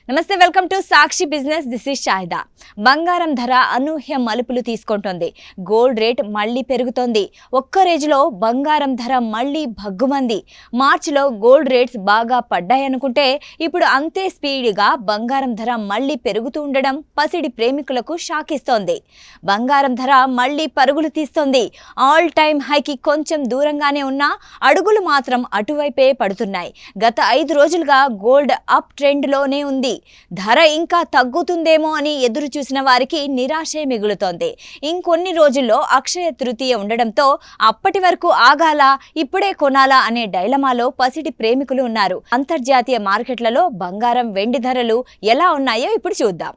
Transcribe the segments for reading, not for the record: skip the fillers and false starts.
నమస్తే, welcome to Sakshi business. This is Shahida. బంగారం ధర అనూహ్య మలుపులు తీసుకుంటోంది. గోల్డ్ రేట్ మళ్లీ పెరుగుతోంది. ఒక్క రోజులో బంగారం ధర మళ్లీ భగ్గుమంది. మార్చిలో గోల్డ్ రేట్స్ బాగా పడ్డాయనుకుంటే ఇప్పుడు అంతే స్పీడ్గా బంగారం ధర మళ్లీ పెరుగుతూ ఉండడం పసిడి ప్రేమికులకు షాక్ ఇస్తోంది. బంగారం ధర మళ్లీ పరుగులు తీస్తోంది. ఆల్ టైమ్ హైకి కొంచెం దూరంగానే ఉన్నా అడుగులు మాత్రం అటువైపే పడుతున్నాయి. గత 5 రోజులుగా గోల్డ్ అప్ ట్రెండ్లోనే ఉంది. ధర ఇంకా తగ్గుతుందేమో అని ఎదురు చూసిన వారికి నిరాశే మిగులుతోంది. ఇంకొన్ని రోజుల్లో అక్షయ తృతీయ ఉండడంతో అప్పటి వరకు ఆగాలా, ఇప్పుడే కొనాలా అనే డైలమాలో పసిడి ప్రేమికులు ఉన్నారు. అంతర్జాతీయ మార్కెట్లలో బంగారం, వెండి ధరలు ఎలా ఉన్నాయో ఇప్పుడు చూద్దాం.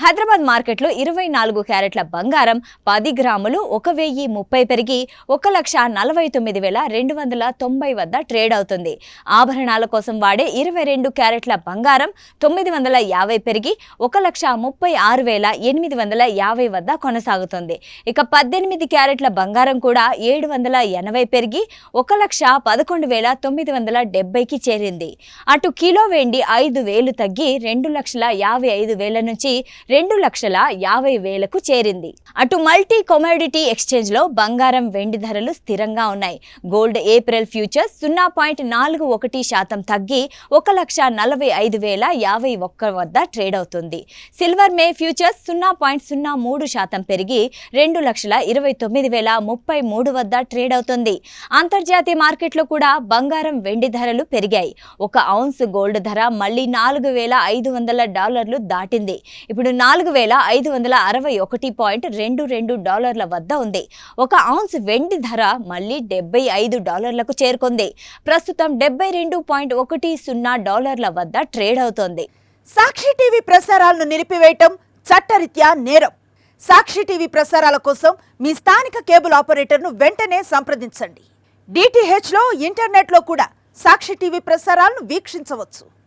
హైదరాబాద్ మార్కెట్లో 24 క్యారెట్ల బంగారం 10 గ్రాములు 1030 పెరిగి 1,49,290 వద్ద ట్రేడ్ అవుతుంది. ఆభరణాల కోసం వాడే 22 క్యారెట్ల బంగారం 950 పెరిగి 1,36,850 వద్ద కొనసాగుతుంది. ఇక 18 క్యారెట్ల బంగారం కూడా 780 పెరిగి 1,11,970కి చేరింది. అటు కిలో వెండి 5,000 తగ్గి 2,55,000 నుంచి 2,50,000కు చేరింది. అటు మల్టీ కమోడిటీ ఎక్స్చేంజ్ లో బంగారం, వెండి ధరలు స్థిరంగా ఉన్నాయి. గోల్డ్ ఏప్రిల్ ఫ్యూచర్స్ 0.41% తగ్గి 1,45,051 వద్ద ట్రేడ్ అవుతుంది. సిల్వర్ మే ఫ్యూచర్స్ 0.03% పెరిగి 2,29,033 వద్ద ట్రేడ్ అవుతుంది. అంతర్జాతీయ మార్కెట్లో కూడా బంగారం, వెండి ధరలు పెరిగాయి. 1 ఔన్స్ గోల్డ్ ధర మళ్లీ $4,500 దాటింది. ఇప్పుడు $4,561.22 వద్ద ఉంది. 1 ఔన్స్ వెండి ధర మళ్లీ $75లకు చేరుకుంది. ప్రస్తుతం $72.10 వద్ద ట్రేడ్ అవుతోంది. సాక్షి టీవీ ప్రసారాలను నిలిపివేయటం చట్టరీత్యా నేరం. సాక్షి టీవీ ప్రసారాల కోసం మీ స్థానిక కేబుల్ ఆపరేటర్ను వెంటనే సంప్రదించండి. DTHలో, ఇంటర్నెట్లో కూడా సాక్షి టీవీ ప్రసారాలను వీక్షించవచ్చు.